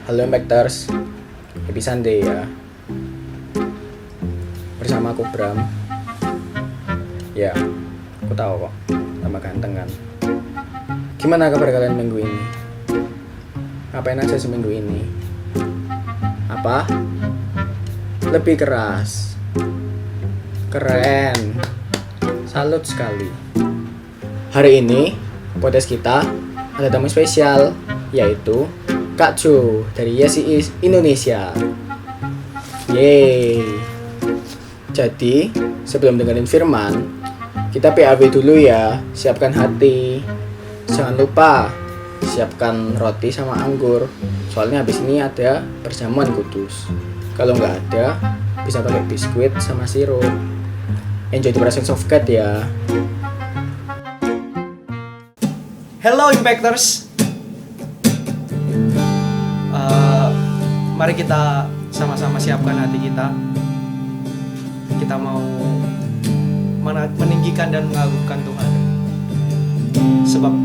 Halo Impactors, Happy Sunday ya. Bersama aku Bram. Ya, aku tahu kok, tambah ganteng kan. Gimana kabar kalian minggu ini? Ngapain aja seminggu ini? Apa? Lebih keras. Keren. Salut sekali. Hari ini, podcast kita ada tamu spesial, yaitu Kak Ju dari Yes Is Indonesia. Yeay. Jadi, sebelum dengerin firman, kita PAW dulu ya. Siapkan hati. Jangan lupa siapkan roti sama anggur. Soalnya habis ini ada perjamuan kudus. Kalau nggak ada, bisa pakai biskuit sama sirup. Enjoy the presence of God ya. Hello Impactors. Mari kita sama-sama siapkan hati kita. Kita mau meninggikan dan mengagungkan Tuhan. Sebab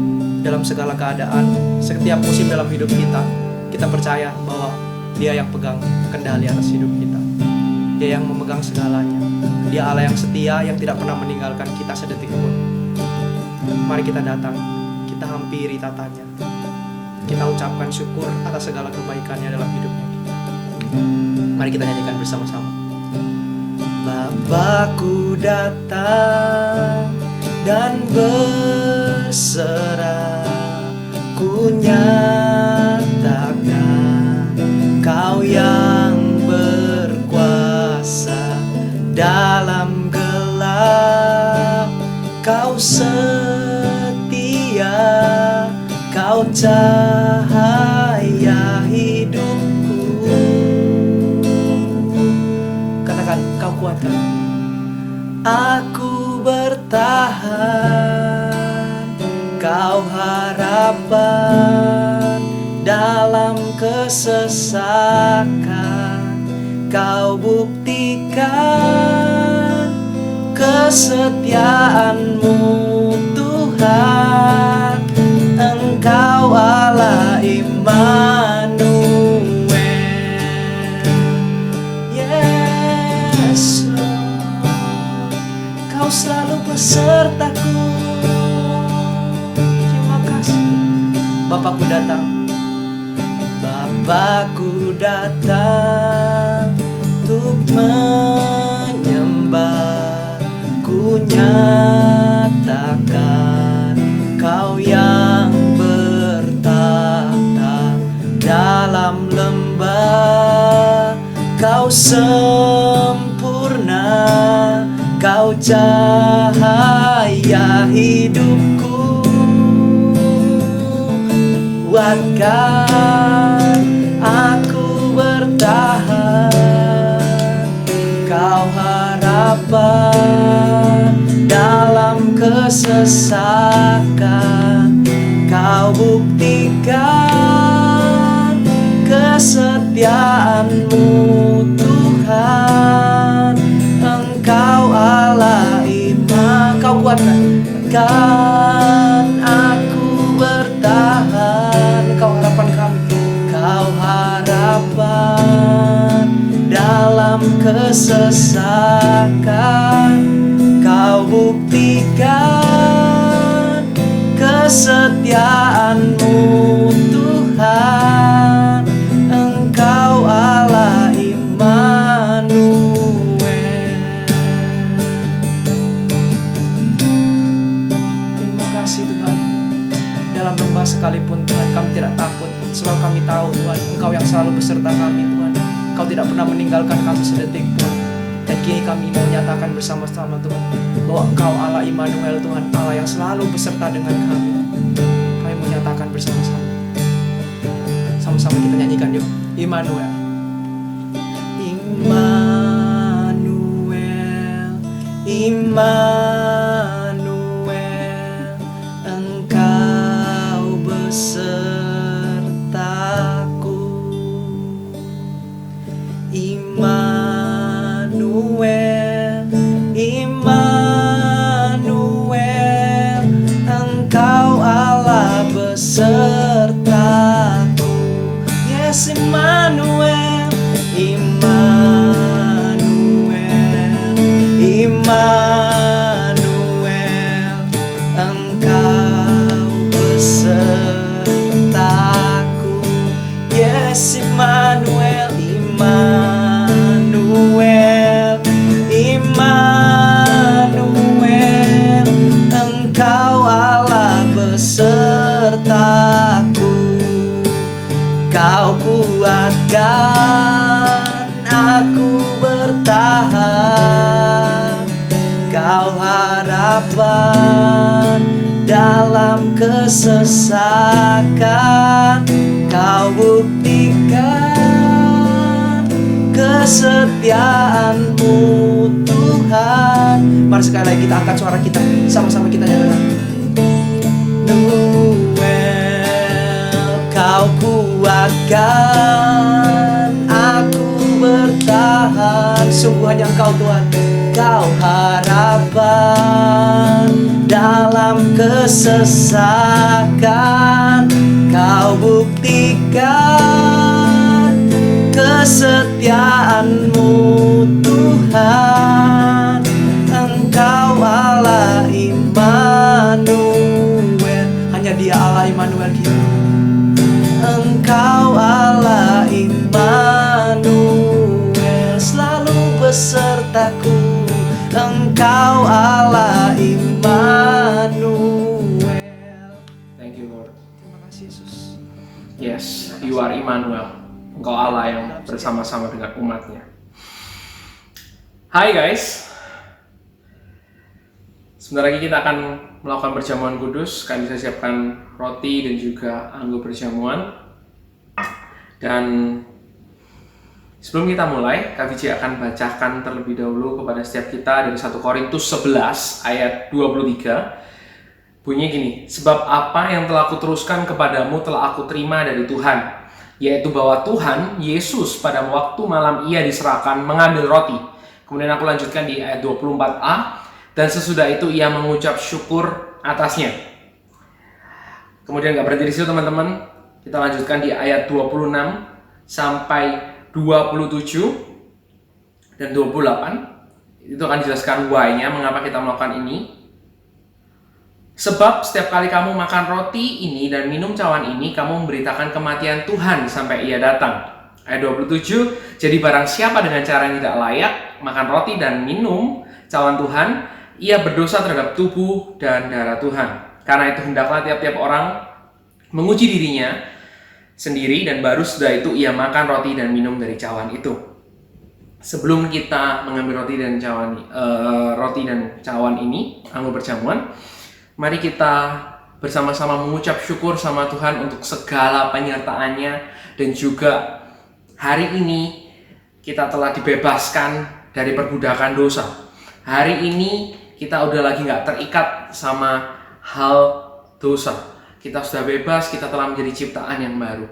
dalam segala keadaan, setiap musim dalam hidup kita, kita percaya bahwa Dia yang pegang kendali atas hidup kita. Dia yang memegang segalanya. Dia Allah yang setia, yang tidak pernah meninggalkan kita sedetik pun. Mari kita datang, kita hampiri tatanya. Kita ucapkan syukur atas segala kebaikannya dalam hidupnya. Mari kita nyanyikan bersama-sama. Bapakku datang dan berserah, ku nyatakan Kau yang berkuasa dalam gelap. Kau setia, Kau cahaya hidupku. Katakan, Kau kuatkan. Aku bertahan, Kau harapan dalam kesesakan. Kau buktikan kesetiaan-Mu Tuhan. Engkau Allah Immanuel. Yes Lord, Kau selalu besertaku. Terima kasih. Bapakku datang. Bapakku datang untuk menyembah. Ku nyatakan Kau yang bertahta dalam lembah. Kau sempurna, Kau cahaya hidupku. Kuatkan aku bertahan, Kau harapan dalam kesesakan. Kau buktikan kesetiaan-Mu Tuhan. Engkau Allah Immanuel. Kau kuatkan aku bertahan. Kau harapan kami. Kau harapan dalam kesesakan. Kau buktikan kesetiaan-Mu Tuhan. Engkau Allah Immanuel. Terima kasih Tuhan. Dalam lembah sekalipun Tuhan, kami tidak takut. Sebab kami tahu Tuhan, Engkau yang selalu beserta kami Tuhan. Kau tidak pernah meninggalkan kami sedetik pun. Dan kini kami mau nyatakan bersama-sama Tuhan, bahwa Engkau Allah Immanuel Tuhan, Allah yang selalu beserta dengan kami. Kami mau nyatakan bersama-sama. Sama-sama kita nyanyikan yuk. Immanuel. Immanuel, Immanuel, Engkau besertaku. Immanuel, Immanuel, Engkau Allah besertaku. Yes, Immanuel, Immanuel, Immanuel, Engkau besertaku. Yes, Immanuel, Immanuel, Immanuel, Engkau Allah besertaku. Kau kuatkan aku bertahan, Kau harapan dalam kesesakan, Kau buktikan kesetiaan-Mu Tuhan. Mari sekali lagi kita angkat suara kita, sama-sama kita nyanyikan. Kau kuatkan aku bertahan, sungguh hanya Engkau Tuhan. Kau harapan dalam kesesakan, Kau buktikan kesetiaan-Mu Tuhan. Engkau Allah Immanuel, hanya Dia Allah Immanuel kita. Engkau Allah Immanuel, selalu besertaku. Engkau Allah Immanuel. Thank you Lord. Terima kasih Yesus. Yes, you are Immanuel. Engkau Allah yang bersama-sama dengan umatnya. Hai guys. Sebentar lagi kita akan melakukan perjamuan kudus. Kami bisa siapkan roti dan juga anggur perjamuan. Dan sebelum kita mulai, KVJ akan bacakan terlebih dahulu kepada setiap kita dari 1 Korintus 11 ayat 23. Bunyinya gini, sebab apa yang telah kuteruskan kepadamu telah aku terima dari Tuhan, yaitu bahwa Tuhan Yesus pada waktu malam ia diserahkan mengambil roti. Kemudian aku lanjutkan di ayat 24a, dan sesudah itu ia mengucap syukur atasnya. Kemudian gak berhenti di situ teman-teman, kita lanjutkan di ayat 26 sampai 27 dan 28. Itu akan dijelaskan why-nya, mengapa kita melakukan ini. Sebab setiap kali kamu makan roti ini dan minum cawan ini, kamu memberitakan kematian Tuhan sampai ia datang. Ayat 27, jadi barang siapa dengan cara yang tidak layak makan roti dan minum cawan Tuhan, ia berdosa terhadap tubuh dan darah Tuhan. Karena itu hendaklah tiap-tiap orang menguji dirinya sendiri, dan baru sudah itu ia makan roti dan minum dari cawan itu. Sebelum kita mengambil roti dan cawan ini, anggur perjamuan, mari kita bersama-sama mengucap syukur sama Tuhan untuk segala penyertaan-Nya, dan juga hari ini kita telah dibebaskan dari perbudakan dosa. Hari ini kita udah lagi nggak terikat sama hal dosa. Kita sudah bebas, kita telah menjadi ciptaan yang baru.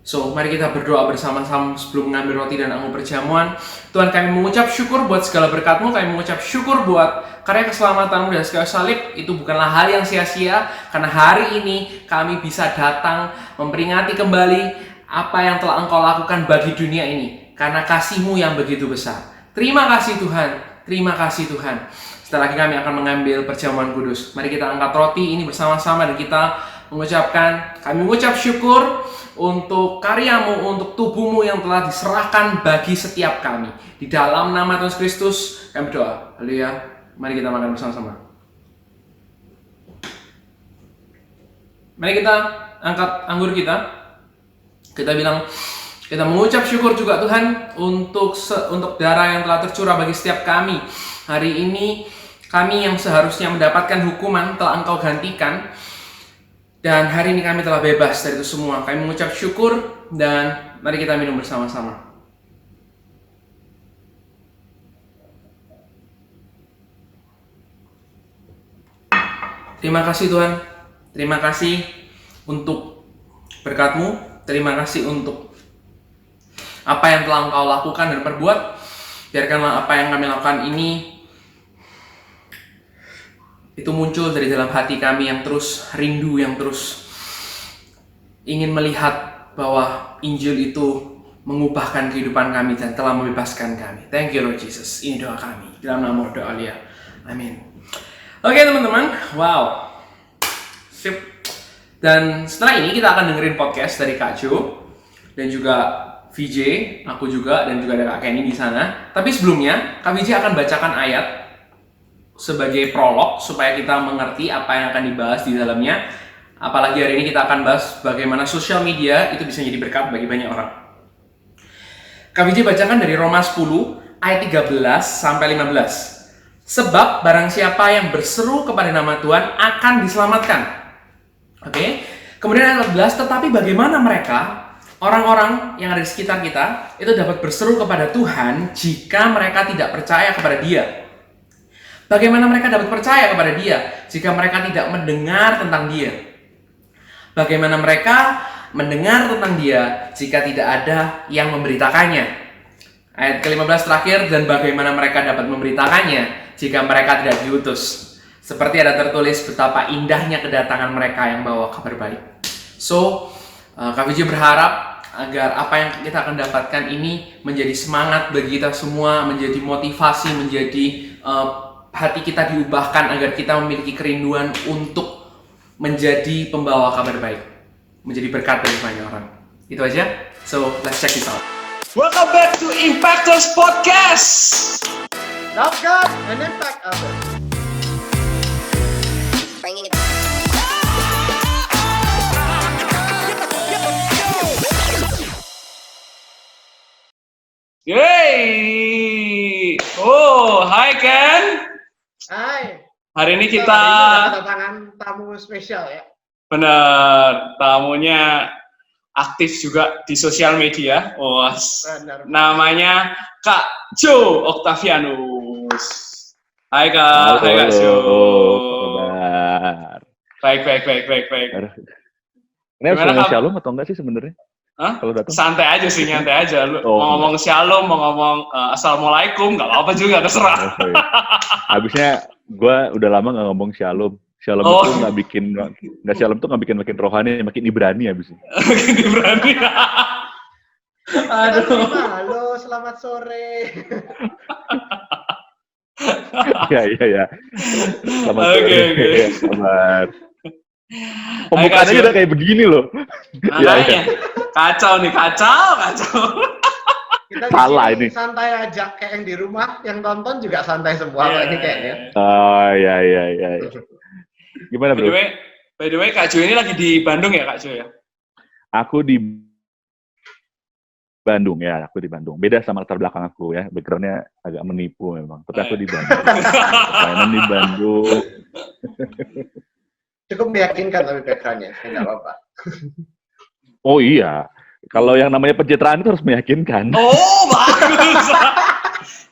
So, mari kita berdoa bersama-sama sebelum mengambil roti dan anggur perjamuan. Tuhan, kami mengucap syukur buat segala berkat-Mu, kami mengucap syukur buat karya keselamatan-Mu dan segala salib. Itu bukanlah hal yang sia-sia, karena hari ini kami bisa datang memperingati kembali apa yang telah Engkau lakukan bagi dunia ini, karena kasih-Mu yang begitu besar. Terima kasih Tuhan, terima kasih Tuhan. Setelah lagi kami akan mengambil perjamuan kudus. Mari kita angkat roti ini bersama-sama dan kita kami mengucap syukur untuk karya-Mu, untuk tubuh-Mu yang telah diserahkan bagi setiap kami. Di dalam nama Tuhan Kristus kami berdoa. Haleluya. Mari kita makan bersama-sama. Mari kita angkat anggur kita. Kita bilang, kita mengucap syukur juga Tuhan untuk darah yang telah tercurah bagi setiap kami. Hari ini kami yang seharusnya mendapatkan hukuman telah Engkau gantikan. Dan hari ini kami telah bebas dari itu semua. Kami mengucap syukur dan mari kita minum bersama-sama. Terima kasih Tuhan. Terima kasih untuk berkat-Mu. Terima kasih untuk apa yang telah Engkau lakukan dan perbuat. Biarkanlah apa yang kami lakukan ini itu muncul dari dalam hati kami yang terus rindu, yang terus ingin melihat bahwa Injil itu mengubahkan kehidupan kami dan telah membebaskan kami. Thank you Lord Jesus. Ini doa kami dalam nama doa Alia. Amin. Oke teman-teman, wow. Sip. Dan setelah ini kita akan dengerin podcast dari Kak Jo dan juga VJ, aku juga, dan juga ada Kak Kenny di sana. Tapi sebelumnya, Kak VJ akan bacakan ayat sebagai prolog supaya kita mengerti apa yang akan dibahas di dalamnya. Apalagi hari ini kita akan bahas bagaimana sosial media itu bisa menjadi berkat bagi banyak orang. Kak VJ bacakan dari Roma 10 ayat 13 sampai 15. Sebab barang siapa yang berseru kepada nama Tuhan akan diselamatkan. Oke. Kemudian ayat 14, tetapi bagaimana mereka orang-orang yang ada di sekitar kita itu dapat berseru kepada Tuhan jika mereka tidak percaya kepada Dia? Bagaimana mereka dapat percaya kepada Dia jika mereka tidak mendengar tentang Dia? Bagaimana mereka mendengar tentang Dia jika tidak ada yang memberitakannya? Ayat ke-15 terakhir, dan bagaimana mereka dapat memberitakannya jika mereka tidak diutus? Seperti ada tertulis betapa indahnya kedatangan mereka yang bawa kabar baik. So, Kak VJ berharap agar apa yang kita akan dapatkan ini menjadi semangat bagi kita semua, menjadi motivasi, menjadi hati kita diubahkan agar kita memiliki kerinduan untuk menjadi pembawa kabar baik, menjadi berkat bagi banyak orang. Itu aja. So, let's check this out. Welcome back to Impactors Podcast. Love God and impact others. Bringing it. Yeay! Oh, hai Ken. Hai. Hari ini kita kedatangan tamu spesial ya. benar tamunya aktif juga di sosial media. Oh, Benar. namanya Kak Jo Octavianus. Hai Kak, hai Kak Jo. Kabar. Baik. Ini harus Gimana, ngomong Kak? shalom atau enggak sih sebenarnya? Hah? Kalau datang? Santai aja sih, nyantai aja. Lu Oh, mau ngomong shalom, mau ngomong assalamualaikum, nggak apa-apa juga, terserah. Oh, iya. Habisnya gue udah lama nggak ngomong shalom. Shalom Oh. itu nggak shalom tuh nggak bikin makin rohani, makin ibrani habisnya. Gini berani. Aduh. Halo, selamat sore. Iya. Selamat Oke. Ya, kabar. Hai, Pembukaan Kak aja Jo. udah kayak begini loh. Makanya, kacau nih, kacau. Kita Salah di sini ini. santai aja kayak yang di rumah, yang nonton juga santai semua Iya. ini kayaknya. Oh iya. Gimana bro? By the way, Kak Jo ini lagi di Bandung ya, Kak Jo ya? Aku di Bandung ya, aku di Bandung. Beda sama latar belakang aku ya, backgroundnya agak menipu memang. Tapi aku di Bandung. Mainan di Bandung. Cukup meyakinkan tapi backgroundnya, nggak apa-apa. Oh iya, kalau yang namanya pencitraan itu harus meyakinkan. Oh, bagus.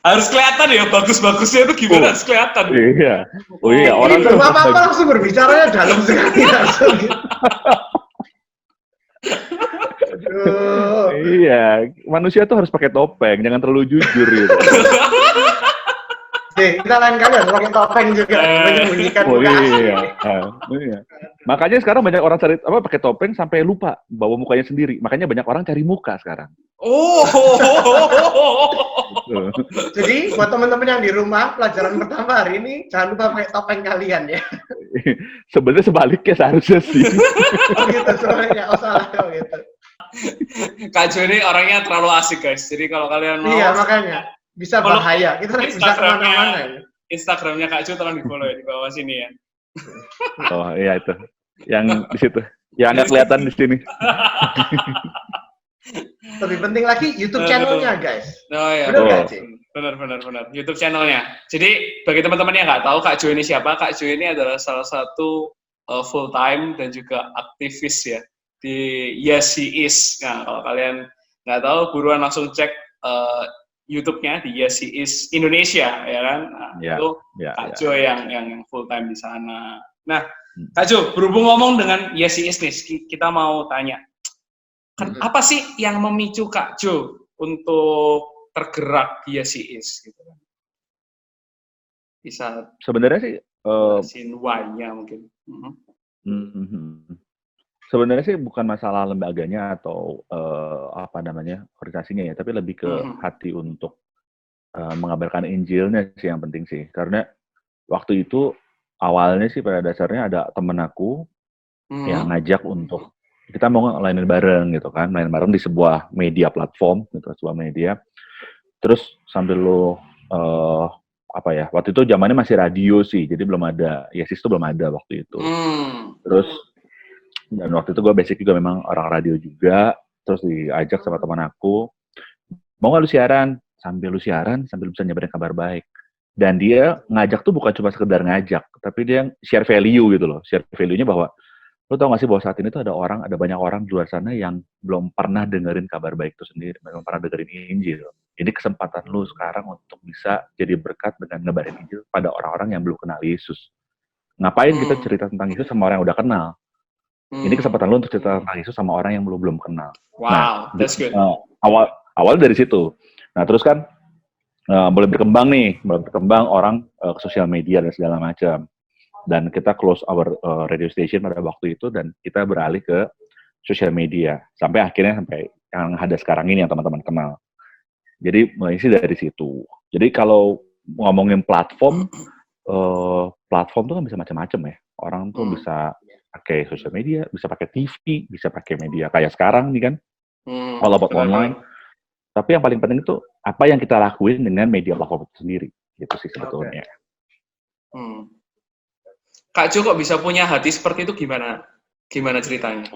Harus kelihatan ya, bagus-bagusnya itu gimana harus kelihatan. Iya, oh iya, Oh, orang Ini tuh belum apa-apa langsung berbicaranya dalam sekali langsung. Aduh. Iya, manusia tuh harus pakai topeng, jangan terlalu jujur gitu. Kita lain kali harus pakai topeng juga, menyembunyikan Oh muka asli. iya. Iya. Makanya sekarang banyak orang cari pakai topeng sampai lupa bawa mukanya sendiri. Makanya banyak orang cari muka sekarang. Oh. Tuh. Jadi buat teman-teman yang di rumah, pelajaran pertama hari ini jangan lupa pakai topeng kalian ya. Sebenarnya sebaliknya seharusnya sih. Oh gitu sebenarnya, oh salah oh, gitu. Kak Jo ini orangnya terlalu asik guys. Jadi kalau kalian mau Iya makanya bisa Follow bahaya. Kita bisa kemana-mana. Ya. Instagramnya Kak Jo tolong di follow ya di bawah sini ya. Oh iya itu. Yang di situ. Yang nggak kelihatan di sini. Lebih penting lagi YouTube channelnya guys. Oh iya. Benar Oh. nggak Cik? Benar. YouTube channelnya. Jadi bagi teman-teman yang nggak tahu Kak Jo ini siapa, Kak Jo ini adalah salah satu full time dan juga aktivis ya di Yes He Is. Nah kalau kalian nggak tahu, buruan langsung cek YouTube-nya di Yes He Is Indonesia ya kan. Nah, Ya, itu ya, Kak ya. Jo yang full time di sana. Nah Kak Jo, berhubung ngomong dengan Yes He Is nih, kita mau tanya. Apa sih yang memicu Kak Jo untuk tergerak di Yes He Is gitu kan? Bisa Sebenarnya sih jelasin why-nya mungkin. mhm. Sebenarnya sih bukan masalah lembaganya atau apa namanya organisasinya ya, tapi lebih ke hati untuk mengabarkan Injilnya sih yang penting sih. Karena waktu itu awalnya sih pada dasarnya ada temen aku yang ngajak untuk kita mau ngelainin bareng gitu kan, main bareng di sebuah media platform gitu, sebuah media. Terus sambil lo apa ya? Waktu itu zamannya masih radio sih, jadi belum ada Yesus itu belum ada waktu itu. Terus dan waktu itu gue basic juga memang orang radio juga, terus diajak sama teman aku, mau nggak lu siaran? Sambil lu siaran, sambil bisa nyebarin kabar baik. Dan dia ngajak tuh bukan cuma sekedar ngajak, tapi dia share value gitu loh. Share value-nya bahwa, lu tau gak sih bahwa saat ini tuh ada banyak orang di luar sana yang belum pernah dengerin kabar baik itu sendiri, belum pernah dengerin Injil. Ini kesempatan lu sekarang untuk bisa jadi berkat dengan ngebarin Injil pada orang-orang yang belum kenal Yesus. Ngapain kita cerita tentang Yesus sama orang yang udah kenal? Ini kesempatan lu untuk cerita tentang Yesus sama orang yang belum kenal. Wow, that's good. Awal dari situ. Nah, terus kan mulai berkembang orang ke sosial media dan segala macam. Dan kita close our radio station pada waktu itu dan kita beralih ke sosial media. Sampai yang ada sekarang ini yang teman-teman kenal. Jadi mulai sih dari situ. Jadi kalau ngomongin platform tuh kan bisa macam-macam ya. Orang tuh bisa pakai sosial media, bisa pakai TV, bisa pakai media kayak sekarang nih kan, all about online. Tapi yang paling penting itu apa yang kita lakuin dengan media platform itu sendiri, gitu sih sebetulnya. Kak Jo kok bisa punya hati seperti itu gimana? Gimana ceritanya?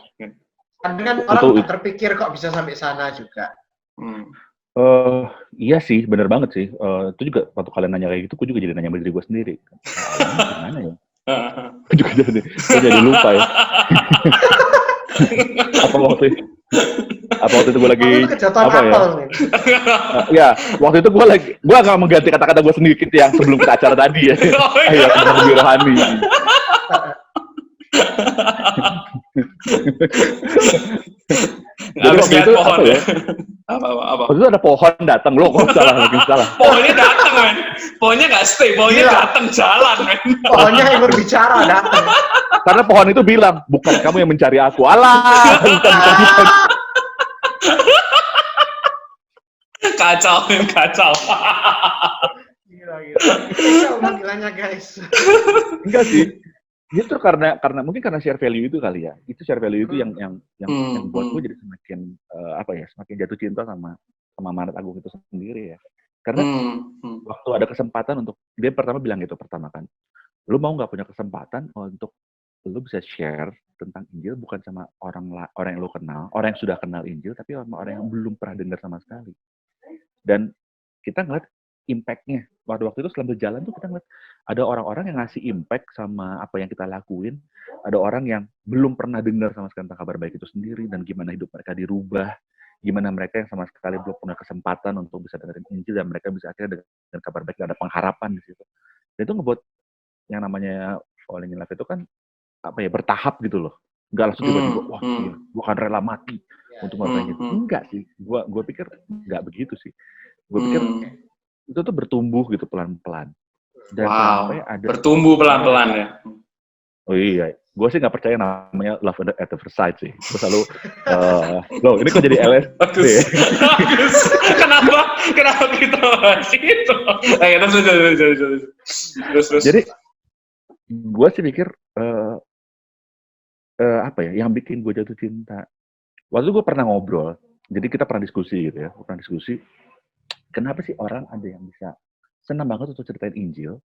Karena kan orang nggak terpikir kok bisa sampai sana juga. Iya sih, bener banget sih. Itu juga waktu kalian nanya kayak gitu, aku juga jadi nanya sama diri gue sendiri. Gimana ya? Gue jadi lupa ya. apa waktu itu gue lagi apa ya? Ya, waktu itu gue akan mengganti kata-kata gue sendiri yang sebelum kita acara tadi ya. Ayo, kita lebih rohani. Jadi waktu itu apa ya? Apa? Waktu itu ada pohon datang, lo kok salah. Pohonnya datang, men. Pohonnya nggak stay, pohonnya datang jalan, men. Pohonnya yang berbicara datang. Karena pohon itu bilang, bukan kamu yang mencari aku. Alah, bukan. Kacau. Gila. Kacau panggilannya, guys. Enggak sih. Itu karena mungkin karena share value itu kali ya. Itu share value itu yang buat gue jadi semakin jatuh cinta sama Manat Agung itu sendiri ya. Karena waktu ada kesempatan untuk dia pertama kan, lu mau nggak punya kesempatan untuk lu bisa share tentang Injil bukan sama orang yang lu kenal, orang yang sudah kenal Injil, tapi sama orang yang belum pernah dengar sama sekali. Dan kita ngeliat impact-nya. Waktu itu selama berjalan tuh kita ngeliat ada orang-orang yang ngasih impact sama apa yang kita lakuin, ada orang yang belum pernah dengar sama sekali tentang kabar baik itu sendiri, dan gimana hidup mereka dirubah, gimana mereka yang sama sekali belum punya kesempatan untuk bisa dengerin Injil, dan mereka bisa akhirnya dengan kabar baik, ada pengharapan di situ. Dan itu ngebuat yang namanya Falling in Love itu kan bertahap gitu loh. Nggak langsung tiba-tiba, wah gue akan rela mati untuk ngelakuin itu. Enggak sih, gue pikir nggak begitu sih. Gue pikir itu tuh bertumbuh gitu pelan-pelan. Dan sampai ada bertumbuh pelan-pelan ya. Oh iya, gue sih nggak percaya namanya love at the first sight sih. Gue selalu, loh ini kok jadi LSD? Kenapa kita bahas itu? Terus. Jadi gue sih pikir yang bikin gue jatuh cinta. Waktu itu gue pernah ngobrol, jadi kita pernah diskusi gitu ya, kenapa sih orang ada yang bisa senang banget untuk ceritain Injil,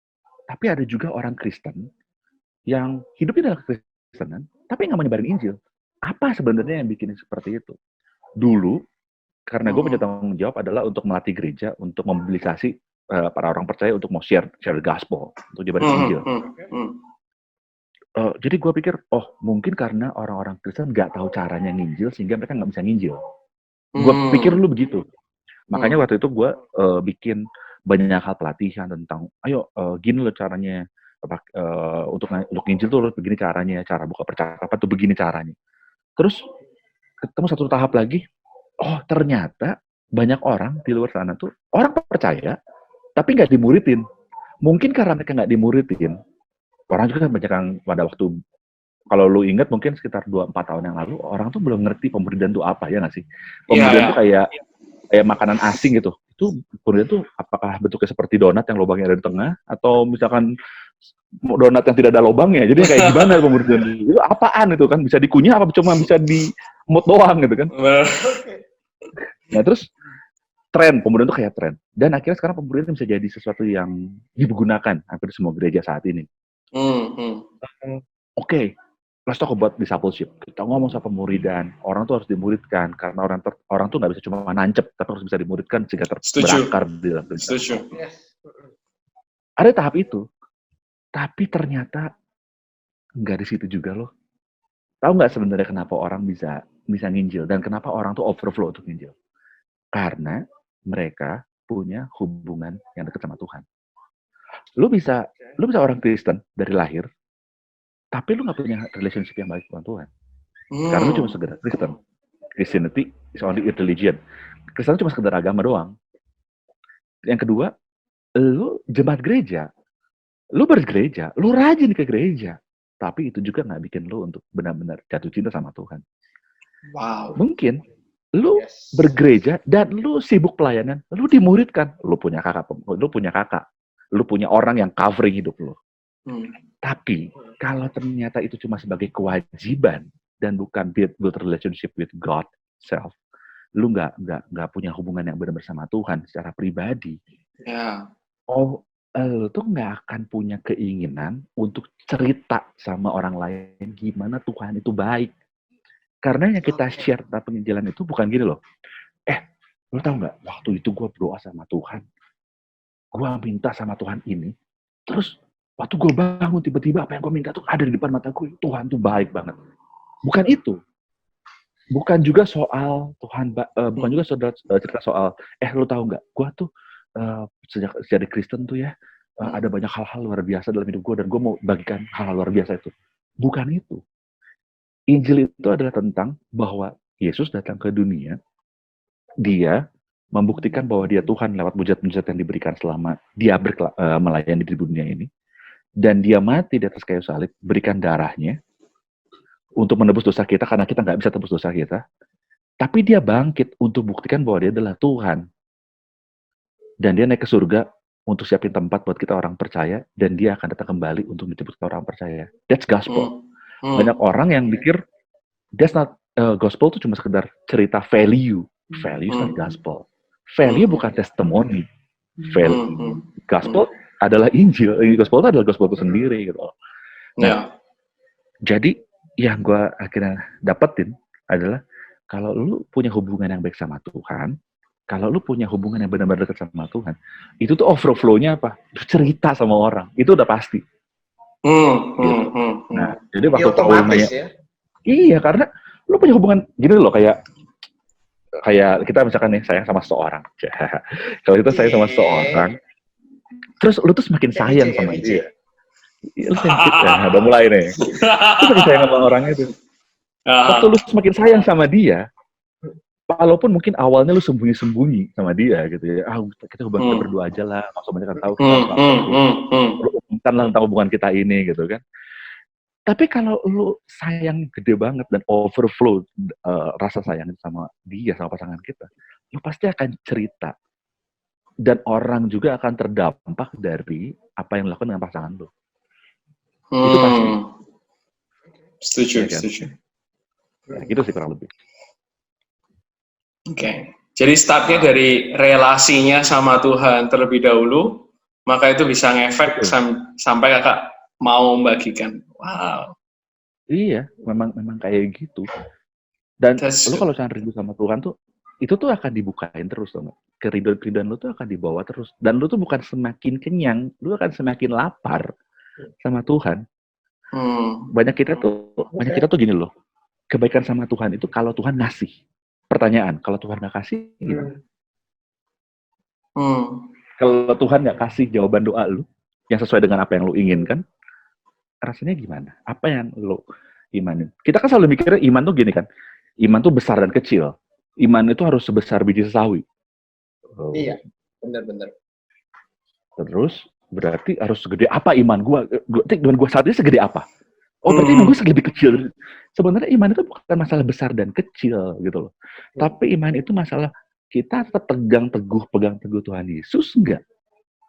tapi ada juga orang Kristen yang hidupnya dalam Kristenan, tapi nggak menyebarin Injil. Apa sebenarnya yang bikin seperti itu? Dulu, karena gue punya tanggung jawab adalah untuk melatih gereja, untuk memobilisasi para orang percaya untuk mau share the gospel, untuk nyebarin Injil. Jadi gue pikir, mungkin karena orang-orang Kristen nggak tahu caranya nginjil, sehingga mereka nggak bisa nginjil. Gue pikir dulu begitu. Makanya waktu itu gue bikin banyak hal pelatihan tentang, gini loh caranya, untuk nginjil tuh begini caranya, cara buka percakapan tuh begini caranya. Terus ketemu satu tahap lagi, ternyata banyak orang di luar sana tuh, orang percaya, tapi nggak dimuridin. Mungkin karena mereka nggak dimuridin, orang juga kan banyak yang pada waktu kalau lu ingat mungkin sekitar 2-4 tahun yang lalu, orang tuh belum ngerti pemberian itu apa, ya nggak sih? Iya, Pemberian iya. tuh kayak makanan asing gitu. Itu pemberian tuh apakah bentuknya seperti donat yang lubangnya ada di tengah, atau misalkan donat yang tidak ada lubangnya. Jadi kayak gimana pemberian itu? Itu apaan itu kan? Bisa dikunyah apa cuma bisa dimut doang gitu kan? Benar. Nah terus tren, pemberian itu kayak tren. Dan akhirnya sekarang pemberian bisa jadi sesuatu yang digunakan hampir di semua gereja saat ini. Oke, let's talk about discipleship. Kita ngomong soal pemuridan. Orang tuh harus dimuridkan karena orang tuh nggak bisa cuma nancep, tapi harus bisa dimuridkan sehingga berakar di dalam diri. Setuju. Yes. Ada tahap itu, tapi ternyata nggak di situ juga loh. Tahu nggak sebenarnya kenapa orang bisa nginjil dan kenapa orang tuh overflow untuk nginjil? Karena mereka punya hubungan yang dekat sama Tuhan. Lu bisa orang Kristen dari lahir, tapi lu nggak punya relationship yang baik dengan Tuhan. Karena lu cuma sekedar Kristen. Christianity is only a religion. Kristen cuma sekedar agama doang. Yang kedua, lu jemaat gereja. Lu bergereja, lu rajin ke gereja. Tapi itu juga nggak bikin lu untuk benar-benar jatuh cinta sama Tuhan. Wow. Mungkin lu bergereja dan lu sibuk pelayanan, lu dimuridkan. Lu punya kakak, lu punya orang yang covering hidup lu. Tapi kalau ternyata itu cuma sebagai kewajiban dan bukan build relationship with God self, lu nggak punya hubungan yang benar bersama Tuhan secara pribadi. Ya. Lu tuh nggak akan punya keinginan untuk cerita sama orang lain gimana Tuhan itu baik. Karena yang kita share tentang penginjilan itu bukan gini loh. Lu tahu nggak? Waktu itu gue berdoa sama Tuhan, gue minta sama Tuhan ini, terus waktu gue bangun, tiba-tiba apa yang gue minta tuh ada di depan mata gue. Tuhan tuh baik banget. Bukan itu. Bukan juga soal Tuhan, bukan juga cerita soal, lu tahu nggak? Gue tuh sejak jadi Kristen tuh ya, ada banyak hal-hal luar biasa dalam hidup gue, dan gue mau bagikan hal-hal luar biasa itu. Bukan itu. Injil itu adalah tentang bahwa Yesus datang ke dunia, dia membuktikan bahwa dia Tuhan lewat mujizat-mujizat yang diberikan selama dia melayani di dunia ini. Dan dia mati di atas kayu salib, berikan darahnya untuk menebus dosa kita, karena kita nggak bisa tebus dosa kita. Tapi dia bangkit untuk buktikan bahwa dia adalah Tuhan. Dan dia naik ke surga untuk siapin tempat buat kita orang percaya, dan dia akan datang kembali untuk menjemput kita orang percaya. That's gospel. Banyak orang yang pikir that's not gospel itu cuma sekedar cerita value. Value is not gospel. Value bukan testimoni. Value. Gospel adalah Injil. Gospel itu adalah gospel itu sendiri gitu. Nah, jadi yang gue akhirnya dapetin adalah kalau lu punya hubungan yang baik sama Tuhan, kalau lu punya hubungan yang benar-benar dekat sama Tuhan, itu tuh overflow-nya apa? Cerita sama orang. Itu udah pasti. Nah, jadi waktu otomatis nanya, ya. Iya, karena lu punya hubungan gini loh, kayak kita misalkan nih sayang sama seseorang. Kalau kita sayang sama seseorang, terus lu tuh semakin sayang sama dia. Lu udah mulai nih. Lu semakin sayang sama orang itu. Waktu lu semakin sayang sama dia, walaupun mungkin awalnya lu sembunyi-sembunyi sama dia gitu ya. Kita hubungan kita berdua aja lah, nggak usah banyak tahu. Lu umumkan lah tentang hubungan kita ini gitu kan. Tapi kalau lu sayang gede banget dan overflow rasa sayang sama dia, sama pasangan kita, lu pasti akan cerita. Dan orang juga akan terdampak dari apa yang dilakukan dengan pasangan lu. Itu pasti. Setuju, Ya, kan? setuju. Nah, gitu sih kurang lebih. Oke. Jadi startnya dari relasinya sama Tuhan terlebih dahulu, maka itu bisa ngefek sampai kakak mau membagikan. Wow. Iya, memang kayak gitu. Dan lu kalau misalnya rindu sama Tuhan tuh, itu tuh akan dibukain terus tuh. Kerinduan lu tuh akan dibawa terus. Dan lu tuh bukan semakin kenyang, lu akan semakin lapar sama Tuhan. Banyak kita tuh gini loh. Kebaikan sama Tuhan itu kalau Tuhan ngasih. Pertanyaan, kalau Tuhan nggak kasih gimana? Kalau Tuhan nggak kasih jawaban doa lu yang sesuai dengan apa yang lu inginkan, rasanya gimana? Apa yang lu imanin? Kita kan selalu mikirnya iman tuh gini kan. Iman tuh besar dan kecil. Iman itu harus sebesar biji sesawi. Iya, benar-benar. Terus berarti harus segede apa iman gua? Iman gua saat ini segede apa? Oh, berarti iman gue lebih kecil. Sebenarnya iman itu bukan masalah besar dan kecil gitu loh. Tapi iman itu masalah kita tetap pegang teguh Tuhan Yesus enggak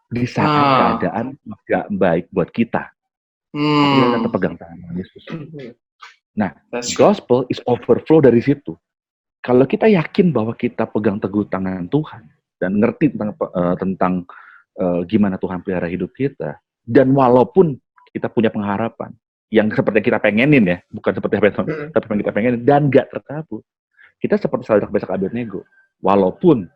di saat keadaan nggak baik buat kita. Tapi kita tetap pegang Tuhan Yesus. Nah, gospel is overflow dari situ. Kalau kita yakin bahwa kita pegang teguh tangan Tuhan dan ngerti tentang gimana Tuhan pelihara hidup kita, dan walaupun kita punya pengharapan yang seperti yang kita pengenin ya, bukan seperti apa tapi yang kita pengenin dan nggak terkabul, kita seperti Sadrak Mesak Abednego. Walaupun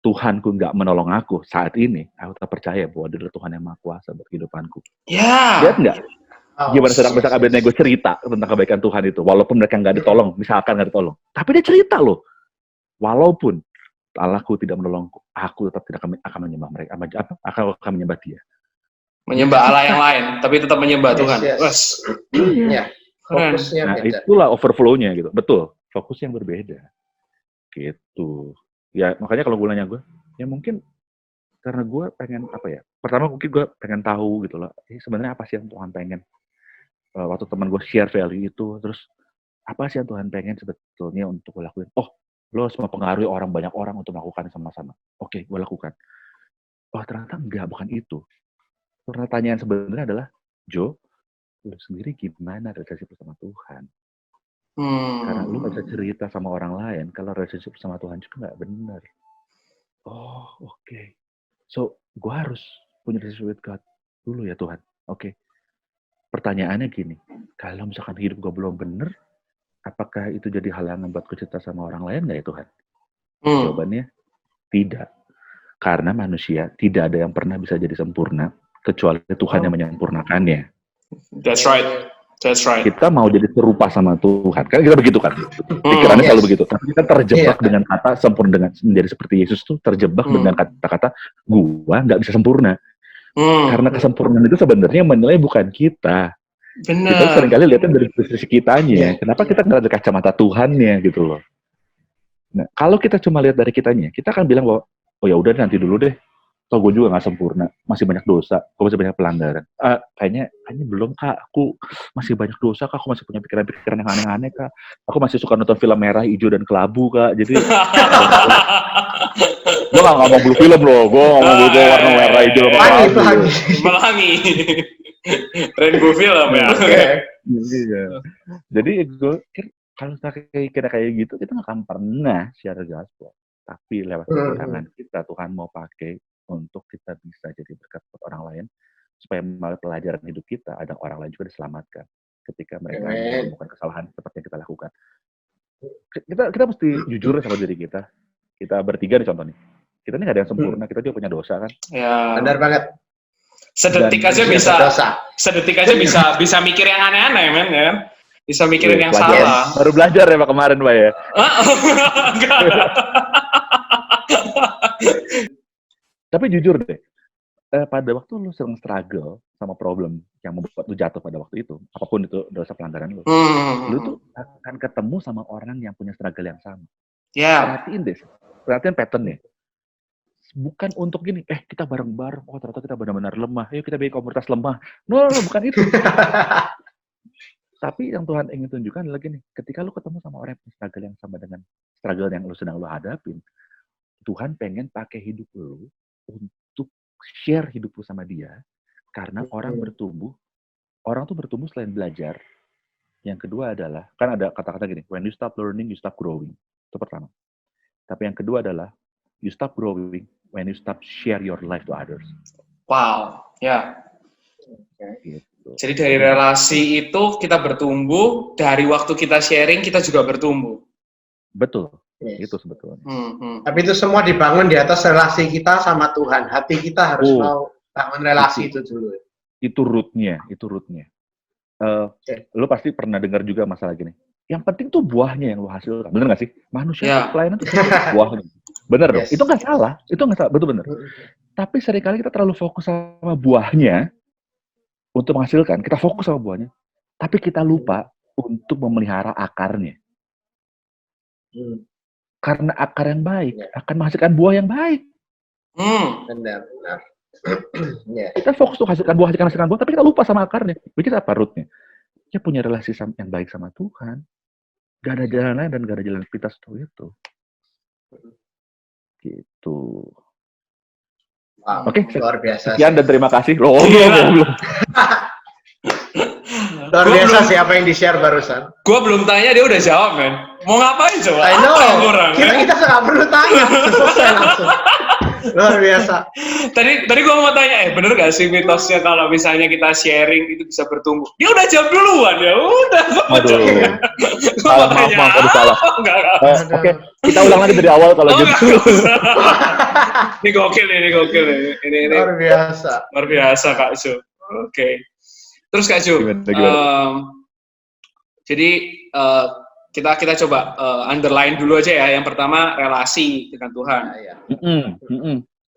Tuhanku nggak menolong aku saat ini, aku tetap percaya bahwa Dia adalah Tuhan yang Maha Kuasa buat kehidupanku. Lihat nggak? Gimana Sadrak Mesak Abednego cerita tentang kebaikan Tuhan itu, walaupun mereka nggak ditolong, misalkan nggak ditolong, tapi dia cerita loh, walaupun Allahku tidak menolongku, aku tetap tidak akan menyembah mereka, akan menyembah Dia. Menyembah Allah yang lain, tapi tetap menyembah Tuhan. Yes. Iya. Fokusnya Nah, beda. itulah overflow-nya gitu. Betul, fokus yang berbeda. Gitu. Ya, makanya kalau gue nanya gue, ya mungkin karena gue pengen apa ya? Pertama mungkin gue pengen tahu gitu loh. Sebenarnya apa sih yang Tuhan pengen? Waktu teman gue share value itu, terus apa sih yang Tuhan pengen sebetulnya untuk gue lakuin? Oh, lo harus mempengaruhi banyak orang untuk melakukan sama-sama. Oke, gue lakukan. Oh, ternyata enggak, bukan itu. Pertanyaan sebenarnya adalah, Jo, lu sendiri gimana relationship sama Tuhan? Karena lu gak bisa cerita sama orang lain kalau relationship sama Tuhan juga nggak benar. Oh, oke. So, gue harus punya relationship with God dulu ya Tuhan. Oke. Pertanyaannya gini, kalau misalkan hidup gue belum benar, apakah itu jadi halangan buat gue cerita sama orang lain nggak ya Tuhan? Jawabannya, tidak. Karena manusia tidak ada yang pernah bisa jadi sempurna, kecuali Tuhan yang menyempurnakannya. That's right. Kita mau jadi serupa sama Tuhan, kan kita begitu kan? Pikirannya selalu begitu. Tapi kita terjebak dengan kata sempurna, dengan menjadi seperti Yesus tuh terjebak dengan kata-kata gua nggak bisa sempurna. Karena kesempurnaan itu sebenarnya menilai bukan kita. Benar. Kita seringkali lihatnya dari sisi kitanya. Kenapa kita nggak ada kacamata Tuhannya gitu loh? Nah, kalau kita cuma lihat dari kitanya, kita akan bilang bahwa oh ya udah nanti dulu deh. Toh gue juga nggak sempurna, masih banyak dosa, gue masih banyak pelanggaran. Kayaknya belum kak, aku masih banyak dosa kak, aku masih punya pikiran-pikiran yang aneh-aneh kak. Aku masih suka nonton film merah, hijau, dan kelabu kak. Jadi gue nggak ngomong blue film loh, gue ngomong blue warna merah, hijau, sama kelabu. Melangi. Rainbow film ya. Iya. Jadi gue kalau kita kayak gitu, kita nggak akan pernah share gospel. Tapi lewat tangan kita, Tuhan mau pakai untuk kita bisa jadi berkat buat orang lain, supaya melalui pelajaran hidup kita, ada orang lain juga diselamatkan ketika mereka melakukan kesalahan seperti yang kita lakukan. Kita mesti jujur sama diri kita. Kita bertiga nih contohnya. Kita ini nggak ada yang sempurna, kita juga punya dosa kan. Ya. Benar banget. Sedetik aja bisa mikir yang aneh-aneh men ya. Bisa mikirin yang salah. Baru belajar ya Pak kemarin Pak ya. Tapi jujur deh, pada waktu lu sedang struggle sama problem yang membuat lu jatuh pada waktu itu, apapun itu dosa pelanggaran lu, lu tuh akan ketemu sama orang yang punya struggle yang sama. Perhatiin deh, perhatiin pattern-nya. Bukan untuk gini, kita bareng-bareng, oh ternyata kita benar-benar lemah, ayo kita bikin komunitas lemah. No, bukan itu. Tapi yang Tuhan ingin tunjukkan adalah gini, ketika lu ketemu sama orang yang punya struggle yang sama dengan struggle yang lu sedang lu hadapin, Tuhan pengen pakai hidup lu untuk share hidup lu sama dia, karena orang tuh bertumbuh selain belajar. Yang kedua adalah, kan ada kata-kata gini, when you stop learning, you stop growing. Itu pertama. Tapi yang kedua adalah, you stop growing when you stop share your life to others. Wow, ya. Gitu. Jadi dari relasi itu kita bertumbuh, dari waktu kita sharing kita juga bertumbuh. Betul. Itu sebetulnya. Tapi itu semua dibangun di atas relasi kita sama Tuhan. Hati kita harus mau bangun relasi itu dulu. Itu rootnya. Lo pasti pernah dengar juga masalah gini. Yang penting tuh buahnya yang lo hasilkan. Bener nggak sih? Manusia pelayanan tuh buahnya. Bener dong. Itu nggak salah. Betul bener. Tapi seringkali kita terlalu fokus sama buahnya untuk menghasilkan. Kita fokus sama buahnya. Tapi kita lupa untuk memelihara akarnya. Karena akar yang baik akan menghasilkan buah yang baik. Benar. Kita fokus untuk hasilkan buah, tapi kita lupa sama akarnya. Which is apa rootnya? ya punya relasi yang baik sama Tuhan. Gak ada jalan lain dan gak ada jalan pintas untuk itu. Gitu. Wow, Oke, luar biasa. sekian dan terima kasih. Belum. Luar biasa siapa yang di-share barusan. Gua belum tanya, dia udah jawab, men. Mau ngapain coba? I know. Apa yang kurang? Kita nggak perlu tanya, selesai langsung. Luar biasa. Tadi gua mau tanya, bener gak sih mitosnya kalau misalnya kita sharing itu bisa bertumbuh? Dia udah jawab duluan, ya udah. Aduh. Gua mau tanya. Aduh, salah. Enggak. Oke, kita ulang lagi dari awal kalau gitu. Ini gokil nih. Ini Luar biasa. luar biasa Kak Ju. Oke. Terus Kak Ju, Gimana? jadi kita coba underline dulu aja ya. Yang pertama relasi dengan Tuhan. Ya.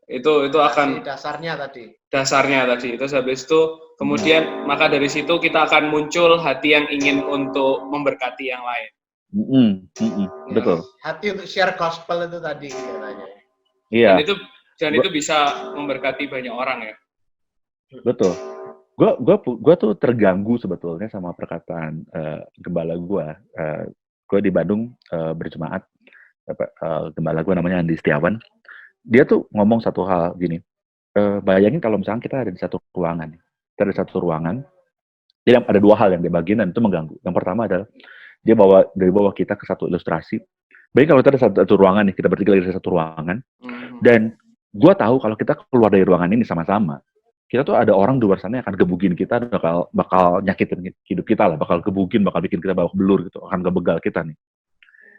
Itu akan Dasarnya tadi. Terus habis itu kemudian maka dari situ kita akan muncul hati yang ingin untuk memberkati yang lain. Betul. Hati untuk share gospel itu tadi katanya. Iya. Dan itu bisa memberkati banyak orang ya. Betul. Gue tuh terganggu sebetulnya sama perkataan gembala gue. Gue di Bandung berjemaat. Gembala gue namanya Andi Setiawan. Dia tuh ngomong satu hal gini. Bayangin kalau misalnya kita ada di satu ruangan. Kita ada di satu ruangan. Jadi ada dua hal yang dia bagiin dan itu mengganggu. Yang pertama adalah dia bawa kita ke satu ilustrasi. Bayangin kalau kita ada satu ruangan nih. Kita bertiga di satu ruangan. Dan gue tahu kalau kita keluar dari ruangan ini sama-sama. Kita tuh ada orang di luar sana yang akan gebugin kita, bakal nyakitin hidup kita lah, bakal gebugin, bakal bikin kita babak belur gitu, akan gebegal kita nih.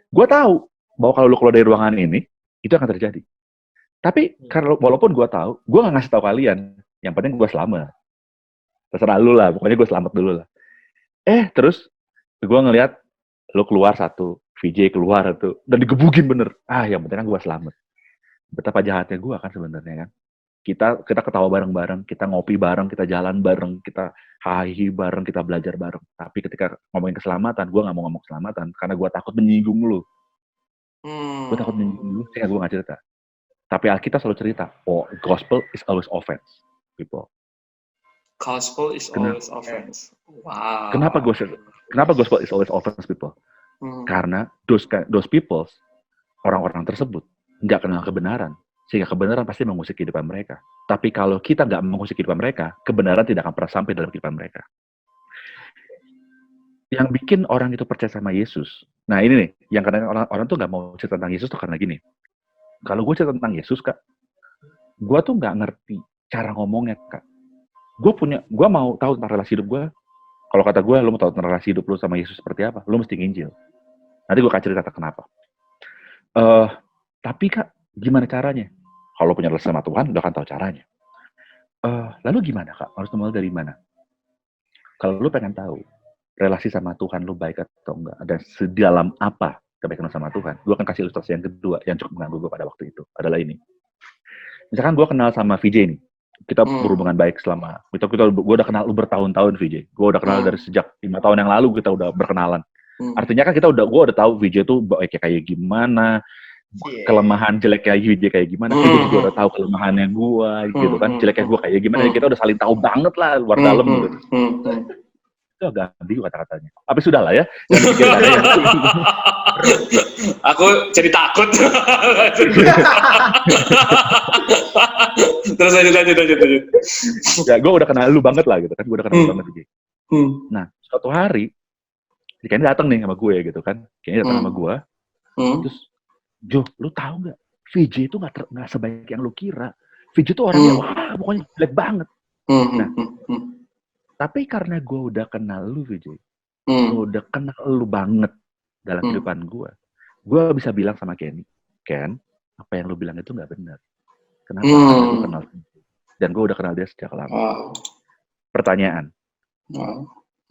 Gue tahu bahwa kalau lu keluar dari ruangan ini, itu akan terjadi. Tapi walaupun gue tahu, gue nggak ngasih tahu kalian. Yang penting gue selamat. Terserah lu lah, pokoknya gue selamat dulu lah. Terus gue ngelihat lu keluar satu, VJ keluar tuh, dan digebugin bener. Yang penting kan gue selamat. Betapa jahatnya gue kan sebenarnya kan. Kita ketawa bareng-bareng, kita ngopi bareng, kita jalan bareng, kita hahi bareng, kita belajar bareng. Tapi ketika ngomongin keselamatan, gue nggak mau ngomong keselamatan karena gue takut menyinggung lu. Gue takut menyinggung lu, sehingga gue nggak cerita. Tapi Alkitab selalu cerita, gospel is always offense, people. Gospel is always offense. Wow. Kenapa gospel is always offense, people? Karena those people, orang-orang tersebut nggak kenal kebenaran. Sehingga kebenaran pasti mengusik kehidupan mereka. Tapi kalau kita nggak mengusik kehidupan mereka, kebenaran tidak akan pernah sampai dalam kehidupan mereka. Yang bikin orang itu percaya sama Yesus. Nah ini nih, yang kadang orang tuh nggak mau cerita tentang Yesus tuh karena gini. Kalau gue cerita tentang Yesus, Kak, gue tuh nggak ngerti cara ngomongnya, Kak. Gue mau tahu tentang relasi hidup gue. Kalau kata gue, lo mau tahu tentang relasi hidup lo sama Yesus seperti apa? Lo mesti nginjil. Nanti gue akan cerita kenapa. Tapi Kak, gimana caranya? Kalau punya relasi sama Tuhan, udah akan tahu caranya. Lalu gimana, Kak? Harus mulai dari mana? Kalau lu pengen tahu relasi sama Tuhan lu baik atau enggak, dan sedalam apa kebaikan lu sama Tuhan, gue akan kasih ilustrasi yang kedua yang cukup mengganggu gue pada waktu itu. Adalah ini. Misalkan gue kenal sama VJ nih. Kita berhubungan baik selama. Gue udah kenal lu bertahun-tahun, VJ. Gue udah kenal dari sejak 5 tahun yang lalu kita udah berkenalan. Artinya kan gue udah tahu VJ tuh baiknya kayak gimana, kelemahan jeleknya VJ kayak gimana, VJ juga udah tahu kelemahannya gue, gitu kan, jeleknya gue kayak gimana, kita udah saling tahu banget lah luar dalam gitu. Itu agak ambigu kata-katanya. Tapi sudah lah ya. Aku jadi takut. Terus lanjut. Ya, gue udah kenal lu banget lah gitu kan, gue udah kenal lu banget VJ. Nah, suatu hari, kayaknya datang nih sama gue gitu kan, kayaknya datang sama gue, terus, Jo, lu tahu nggak? VJ itu nggak sebaik yang lu kira. VJ itu orangnya wah, pokoknya jelek banget. Nah, tapi karena gue udah kenal lu, VJ, gue udah kenal lu banget dalam kehidupan gue bisa bilang sama Kenny, Ken, apa yang lu bilang itu nggak benar. Kenapa? Karena lu kenal dan gue udah kenal dia sejak lama. Pertanyaan,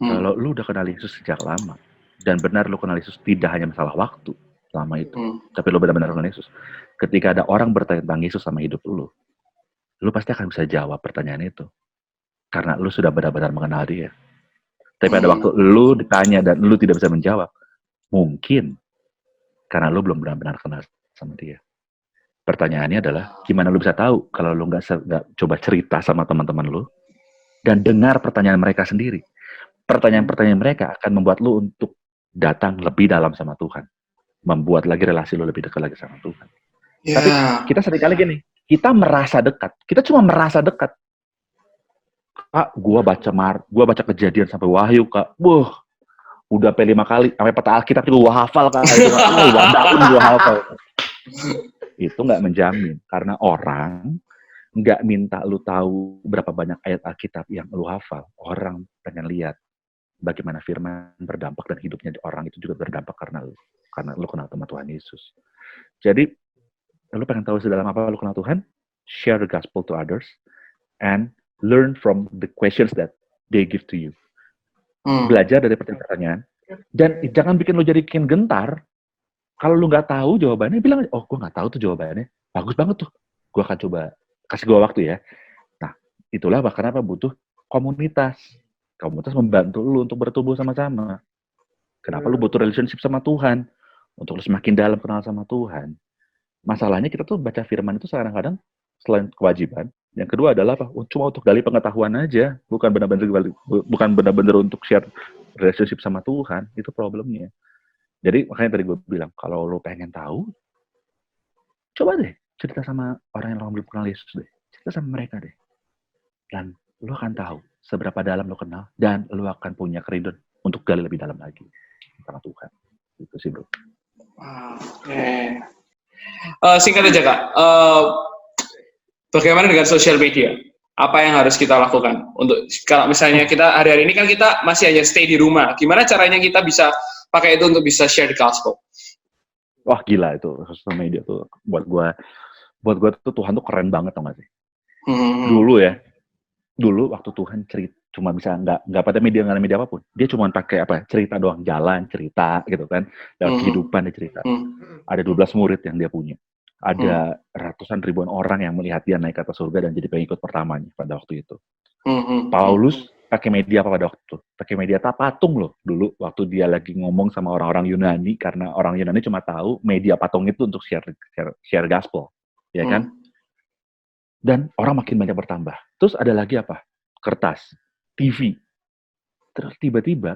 kalau lu udah kenal Yesus sejak lama dan benar lu kenal Yesus tidak hanya masalah waktu selama itu, tapi lu benar-benar kenal Yesus. Ketika ada orang bertanya tentang Yesus sama hidup lu pasti akan bisa jawab pertanyaan itu. Karena lu sudah benar-benar mengenal dia. Tapi pada waktu lu ditanya dan lu tidak bisa menjawab, mungkin karena lu belum benar-benar kenal sama dia. Pertanyaannya adalah, gimana lu bisa tahu kalau lu nggak coba cerita sama teman-teman lu dan dengar pertanyaan mereka sendiri? pertanyaan-pertanyaan mereka akan membuat lu untuk datang lebih dalam sama Tuhan. Membuat lagi relasi lu lebih dekat lagi sama Tuhan. Ya. Tapi kita seringkali gini, kita merasa dekat. Kita cuma merasa dekat. Kak, gua baca Kejadian sampai Wahyu, Kak. Udah sampai 5 kali, sampai peta Alkitab juga gua hafal, Kak. Wadaun gua hafal. Itu nggak menjamin, karena orang nggak minta lu tahu berapa banyak ayat Alkitab yang lu hafal. Orang pengen lihat bagaimana firman berdampak dan hidupnya orang itu juga berdampak karena lu kenal sama Tuhan Yesus. Jadi, lu pengen tahu sedalam apa lu kenal Tuhan? Share the gospel to others and learn from the questions that they give to you. Belajar dari pertanyaan dan jangan bikin lu jadi gentar. Kalau lu nggak tahu jawabannya, bilang, oh gue nggak tahu tuh jawabannya. Bagus banget tuh. Gue akan coba kasih gue waktu ya. Nah, itulah kenapa butuh komunitas. Komunitas membantu lu untuk bertumbuh sama-sama. Kenapa lu butuh relationship sama Tuhan? Untuk lu semakin dalam kenal sama Tuhan. Masalahnya kita tuh baca firman itu kadang-kadang selain kewajiban, yang kedua adalah apa? Cuma untuk gali pengetahuan aja, bukan benar-benar untuk share relationship sama Tuhan. Itu problemnya. Jadi makanya tadi gue bilang, kalau lo pengen tahu, coba deh cerita sama orang yang belum kenal Yesus deh. Cerita sama mereka deh. Dan lo akan tahu seberapa dalam lo kenal, dan lo akan punya kerinduan untuk gali lebih dalam lagi sama Tuhan. Itu sih, bro. Oke. Singkat aja, Kak. Bagaimana dengan sosial media? Apa yang harus kita lakukan? Untuk kalau misalnya kita hari-hari ini kan kita masih hanya stay di rumah. Gimana caranya kita bisa pakai itu untuk bisa share the gospel? Wah, gila itu sosial media tuh buat gua tuh Tuhan tuh keren banget, tau gak sih? Dulu waktu Tuhan cerita cuma bisa nggak pada media apapun, dia cuma pakai cerita doang, jalan cerita gitu kan, dalam kehidupan dia cerita. Ada 12 murid yang dia punya, ada ratusan ribuan orang yang melihat dia naik ke atas surga dan jadi pengikut pertamanya pada waktu itu. Paulus pakai media apa pada waktu itu? Pakai media patung loh dulu waktu dia lagi ngomong sama orang-orang Yunani, karena orang Yunani cuma tahu media patung itu untuk share gospel, ya kan? Dan orang makin banyak bertambah. Terus ada lagi apa? Kertas, TV. Terus tiba-tiba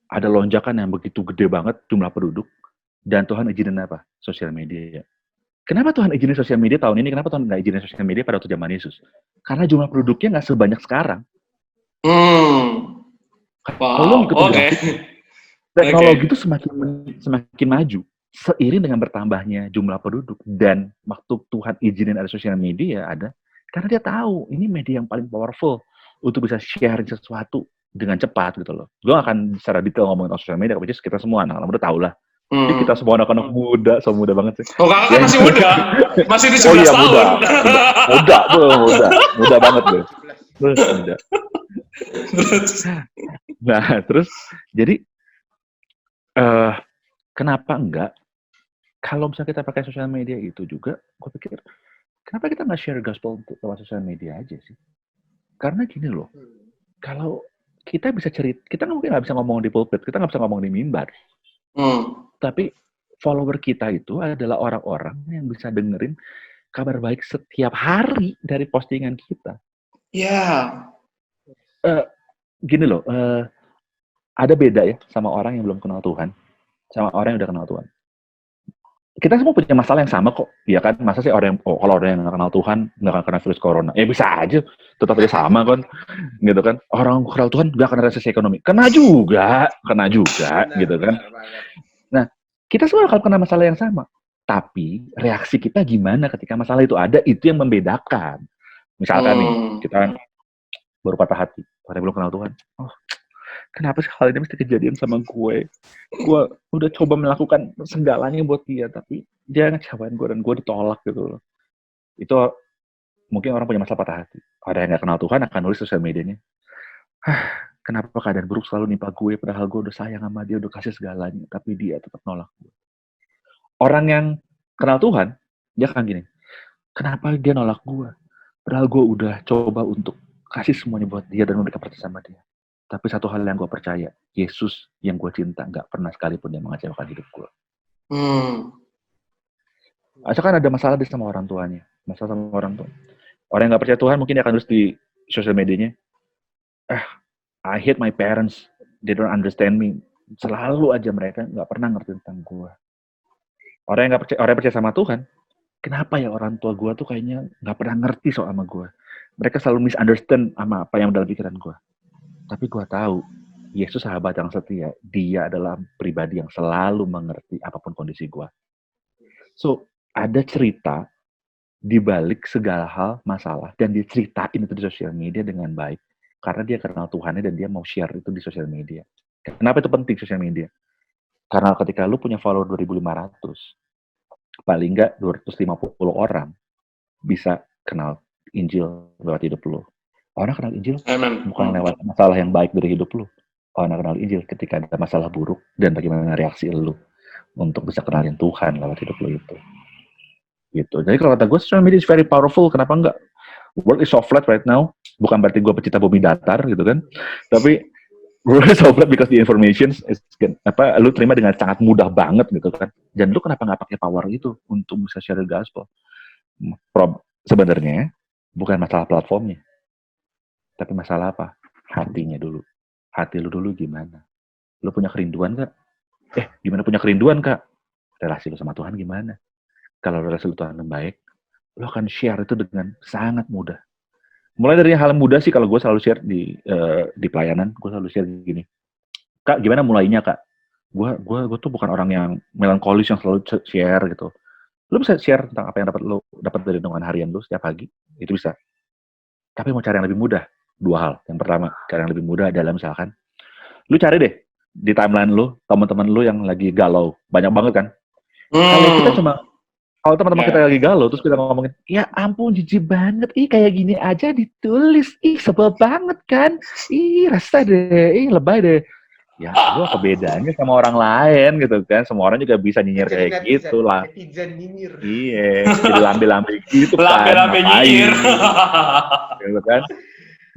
ada lonjakan yang begitu gede banget jumlah penduduk, dan Tuhan izinin apa? Sosial media. Kenapa Tuhan izinin sosial media tahun ini? Kenapa Tuhan nggak izinin sosial media pada waktu zaman Yesus? Karena jumlah penduduknya nggak sebanyak sekarang. Kalau ngikutin grafik, teknologi itu semakin maju seiring dengan bertambahnya jumlah penduduk, dan waktu Tuhan izinin ada sosial media ada karena dia tahu ini media yang paling powerful untuk bisa sharing sesuatu dengan cepat gitu loh. Gue akan secara detail ngomongin tentang sosial media, which kita semua anak-anak muda tahu lah. Jadi kita semua anak-anak muda, so muda banget sih. Oh, kakak kan masih muda, masih 17 tahun. Muda banget deh. Muda. Nah, terus jadi kenapa enggak? Kalau misalnya kita pakai sosial media itu juga, gue pikir kenapa kita nggak share gospel lewat sosial media aja sih? Karena gini loh, kalau kita bisa cerita, kita mungkin nggak bisa ngomong di pulpit, kita nggak bisa ngomong di mimbar. Tapi follower kita itu adalah orang-orang yang bisa dengerin kabar baik setiap hari dari postingan kita. Gini loh, ada beda ya sama orang yang belum kenal Tuhan, sama orang yang udah kenal Tuhan. Kita semua punya masalah yang sama kok, ya kan? Masa sih kalau orang yang nggak kenal Tuhan nggak akan kena virus corona? Ya bisa aja, tetap aja sama kan, gitu kan? Orang kenal Tuhan nggak kena resesi ekonomi, kena juga, gitu kan? Nah, kita semua akan kena masalah yang sama, tapi reaksi kita gimana ketika masalah itu ada, itu yang membedakan. Misalkan nih, kita baru patah hati, orang belum kenal Tuhan. Oh, kenapa sih hal ini mesti kejadian sama gue? Gue udah coba melakukan segalanya buat dia, tapi dia ngecewain gue dan gue ditolak gitu loh. Itu mungkin orang punya masalah patah hati. Ada yang nggak kenal Tuhan akan nulis sosial medianya. Kenapa keadaan buruk selalu nimpa gue, padahal gue udah sayang sama dia, udah kasih segalanya, tapi dia tetap nolak gue. Orang yang kenal Tuhan, dia akan gini, kenapa dia nolak gue? Padahal gue udah coba untuk kasih semuanya buat dia dan memberikan percaya sama dia. Tapi satu hal yang gue percaya, Yesus yang gue cinta nggak pernah sekalipun yang mengecewakan hidup gue. Asalkan ada masalah dia sama orang tuanya, masalah sama orang tua. Orang yang nggak percaya Tuhan mungkin dia akan nulis di sosial medianya, I hate my parents, they don't understand me. Selalu aja mereka nggak pernah ngerti tentang gue. Orang yang percaya sama Tuhan, kenapa ya orang tua gue tuh kayaknya nggak pernah ngerti soal sama gue. Mereka selalu misunderstand sama apa yang dalam pikiran gue. Tapi gue tahu, Yesus sahabat yang setia. Dia adalah pribadi yang selalu mengerti apapun kondisi gue. So, ada cerita di balik segala hal masalah dan diceritain itu di sosial media dengan baik. Karena dia kenal Tuhannya dan dia mau share itu di sosial media. Kenapa itu penting sosial media? Karena ketika lu punya follower 2.500, paling nggak 250 orang bisa kenal Injil lewat hidup lu. Orang kenal Injil bukan lewat masalah yang baik dari hidup lu. Orang kenal Injil ketika ada masalah buruk dan bagaimana reaksi lu untuk bisa kenalin Tuhan lewat hidup lu itu. Gitu. Jadi kalau kata gue, social media is very powerful. Kenapa enggak? World is so flat right now. Bukan berarti gue pecinta bumi datar gitu kan. Tapi world is so flat because the information is, lu terima dengan sangat mudah banget gitu kan. Dan lu kenapa nggak pakai power itu untuk bisa share the gospel? Sebenarnya bukan masalah platformnya, tapi masalah apa? Hatinya dulu. Hati lu dulu gimana? Lu punya kerinduan nggak? Gimana punya kerinduan, Kak? Relasi lu sama Tuhan gimana? Kalau relasi lu Tuhan yang baik, lu akan share itu dengan sangat mudah. Mulai dari hal mudah sih, kalau gue selalu share di pelayanan, gue selalu share gini. Kak, gimana mulainya, Kak? Gue tuh bukan orang yang melankolis yang selalu share gitu. Lu bisa share tentang apa yang dapat dari renungan harian lu setiap pagi, itu bisa. Tapi mau cari yang lebih mudah, 2 hal. Yang pertama, cari yang lebih mudah adalah misalkan, lu cari deh di timeline lu, teman-teman lu yang lagi galau, banyak banget kan. Kalau teman-teman kita lagi galau, terus kita ngomongin, ya ampun jijik banget, kayak gini aja ditulis, sebel banget kan, rasa deh, lebay deh. Ya, lu apa bedanya sama orang lain gitu kan, semua orang juga bisa nyinyir kayak gitu lah. Iya, jadi lambe-lambe gitu kan. Lambe-lambe nyinyir. Gitu kan.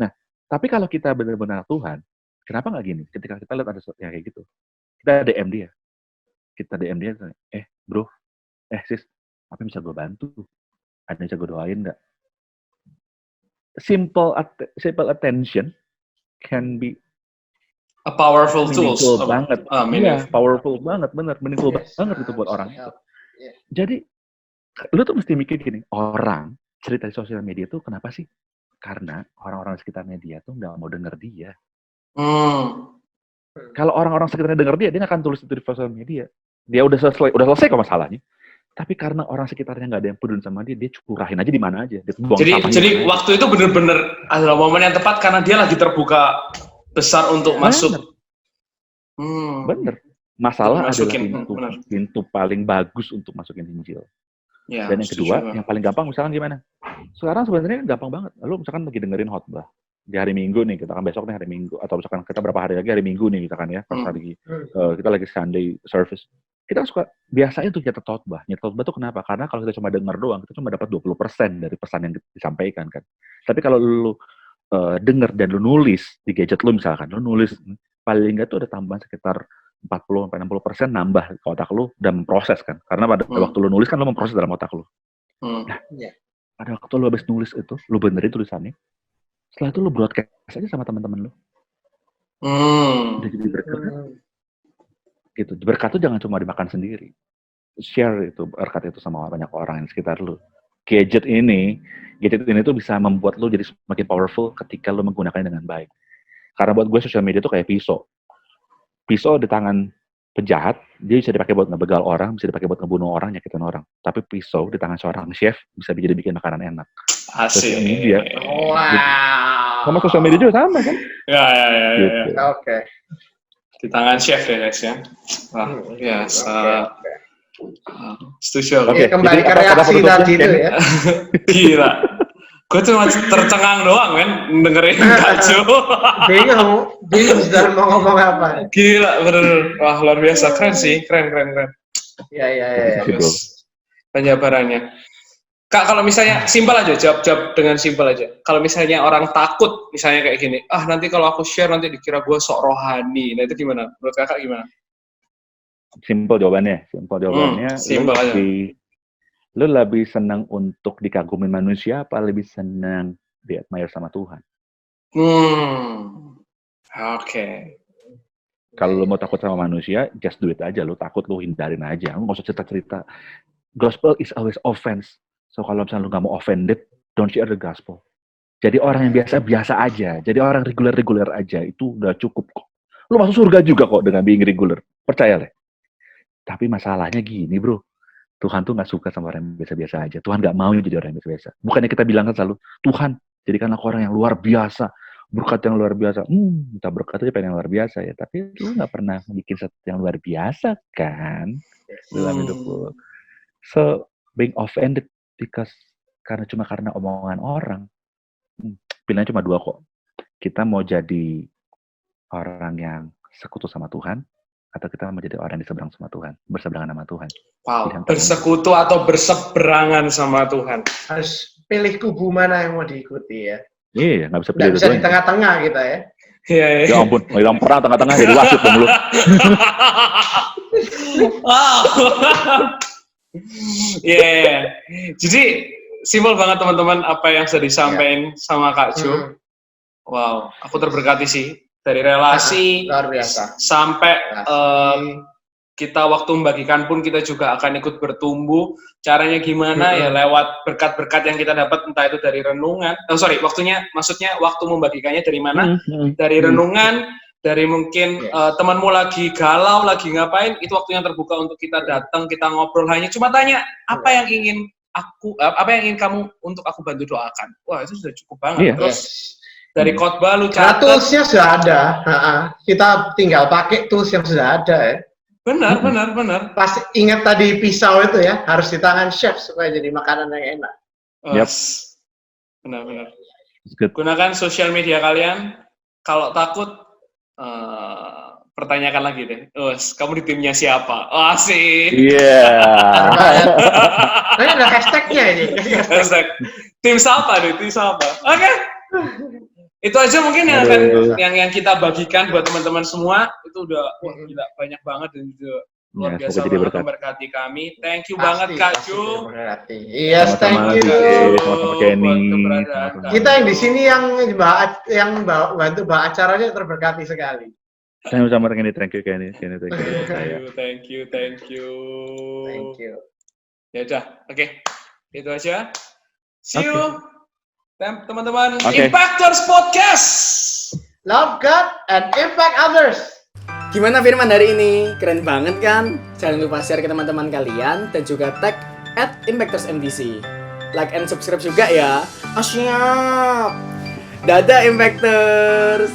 Nah, tapi kalau kita benar-benar Tuhan, kenapa nggak gini? Ketika kita lihat ada yang kayak gitu, kita DM dia. Bro, sis, apa yang bisa gue bantu? Ada yang bisa gue doain nggak? Simple attention can be a powerful tool. Banget. Iya, powerful banget, bener. Meaningful banget itu buat orang itu. Jadi, lu tuh mesti mikir gini, orang cerita di sosial media tuh kenapa sih? Karena orang-orang di sekitar media tuh nggak mau denger dia. Kalau orang-orang sekitarnya denger dia nggak akan tulis itu di sosial media. Dia udah selesai kok masalahnya. Tapi karena orang sekitarnya nggak ada yang peduli sama dia curahin aja di mana aja. Jadi waktu itu bener-bener adalah momen yang tepat karena dia lagi terbuka besar untuk masuk. Bener. Masalah adalah pintu paling bagus untuk masukin Injil. Ya, dan yang kedua, yang paling gampang misalkan gimana? Sekarang sebenarnya gampang banget. Lu misalkan lagi dengerin khotbah di hari Minggu nih, kita kan besok nih hari Minggu, atau misalkan kita berapa hari lagi hari Minggu nih, misalkan ya, pas lagi kita lagi Sunday service. Kita suka biasanya tuh nyetet khotbah. Nyetet khotbah tuh kenapa? Karena kalau kita cuma denger doang, kita cuma dapat 20% dari pesan yang disampaikan kan. Tapi kalau lu denger dan lu nulis di gadget lu misalkan, lu nulis paling nggak tuh ada tambahan sekitar 40-60% nambah ke otak lu dan memproses kan. Karena pada waktu lu nulis kan lu memproses dalam otak lu. Nah, pada waktu lu habis nulis itu, lu benerin tulisannya. Setelah itu lu broadcast aja sama teman-teman lu. Udah jadi berkat kan? Gitu. Berkat itu jangan cuma dimakan sendiri. Share itu berkat itu sama banyak orang yang sekitar lu. Gadget ini tuh bisa membuat lu jadi semakin powerful ketika lu menggunakannya dengan baik. Karena buat gue sosial media tuh kayak pisau. Pisau di tangan penjahat, dia bisa dipakai buat ngebegal orang, bisa dipakai buat ngebunuh orang, nyakitin orang. Tapi pisau di tangan seorang chef bisa jadi bikin makanan enak. Asik. Media. Wow. Sama sosial media juga sama kan? Ya. Gitu. Oke. Di tangan chef ya guys ya. Wah, biasa. Setuju. Oke, kembali ke reaksi tadi itu ya. Gila. Gue cuma tercengang doang kan dengerin Kak Jo. Bingung sudah mau ngomong apa. Gila, bener. Wah, luar biasa. Keren sih, keren. Iya. Terus penjabarannya. Kak, kalau misalnya simpel aja, jawab dengan simpel aja. Kalau misalnya orang takut, misalnya kayak gini, nanti kalau aku share nanti dikira gue sok rohani. Nah itu gimana? Menurut kakak gimana? Simpel jawabannya. Simpel aja. Lu lebih senang untuk dikagumin manusia apa lebih senang di-admire sama Tuhan? Oke. Kalau lu mau takut sama manusia, just do it aja. Lu takut, lu hindarin aja. Lu nggak usah cerita-cerita. Gospel is always offense. So kalau misalnya lu nggak mau offended, don't share the gospel. Jadi orang yang biasa-biasa aja. Jadi orang reguler-reguler aja. Itu udah cukup kok. Lu masuk surga juga kok dengan being regular. Percaya deh. Tapi masalahnya gini bro. Tuhan tuh nggak suka sama orang yang biasa-biasa aja. Tuhan nggak mau jadi orang yang biasa-biasa. Bukannya kita bilang kan selalu, Tuhan, jadikan aku orang yang luar biasa. Berkat yang luar biasa. Minta berkat aja pengen yang luar biasa ya. Tapi lu nggak pernah bikin sesuatu yang luar biasa kan dalam hidup lu. So being offended karena omongan orang. Pilihannya cuma 2 kok. Kita mau jadi orang yang sekutu sama Tuhan, atau kita mau jadi orang yang diseberang sama Tuhan, berseberangan sama Tuhan. Wow, bersekutu atau berseberangan sama Tuhan. Harus pilih kubu mana yang mau diikuti ya. Iya, nggak bisa Nggak pilih bisa di tengah-tengah kita ya. Iya. Ya ampun, yang perang tengah-tengah jadi wasit dong lu. Wow. Iya. Jadi simpel banget teman-teman apa yang sudah disampaikan sama Kak Jo. Wow, aku terberkati sih dari relasi Luar biasa. sampai kita waktu membagikan pun kita juga akan ikut bertumbuh. Caranya gimana ya lewat berkat-berkat yang kita dapat entah itu dari renungan. Maksudnya waktu membagikannya dari mana? Dari renungan, dari mungkin temanmu lagi galau, lagi ngapain, itu waktu yang terbuka untuk kita datang, kita ngobrol hanya cuma tanya apa yang ingin kamu untuk aku bantu doakan. Wah, itu sudah cukup banget. Iya. Terus dari khotbah lu Karena catat. toolsnya sudah ada. Kita tinggal pakai tools yang sudah ada ya. Benar. Pas ingat tadi pisau itu ya, harus di tangan chef supaya jadi makanan yang enak. Yap. Benar. Good. Gunakan sosial media kalian. Kalau takut, pertanyakan lagi deh. Kamu di timnya siapa? Asik. Iya. Nah, ada hashtagnya ini. Hashtag. Tim siapa nih? Tim siapa? Oke. Itu aja mungkin yang kita bagikan buat teman-teman semua. Itu udah gila, banyak banget dan juga luar biasa banget memberkati kami. Thank you banget Kak Jo. Yes, thank you. Sama Kenny. Kita yang di sini yang bantu bawa acaranya terberkati sekali. Sama Kenny, thank you Kenny. Thank you. Ya udah, oke. Itu aja. See you. Teman-teman, Impactors Podcast. Love God and impact others. Gimana firman hari ini? Keren banget kan? Jangan lupa share ke teman-teman kalian dan juga tag @ImpactorsMDC. Like and subscribe juga ya. Siap. Dadah Impactors.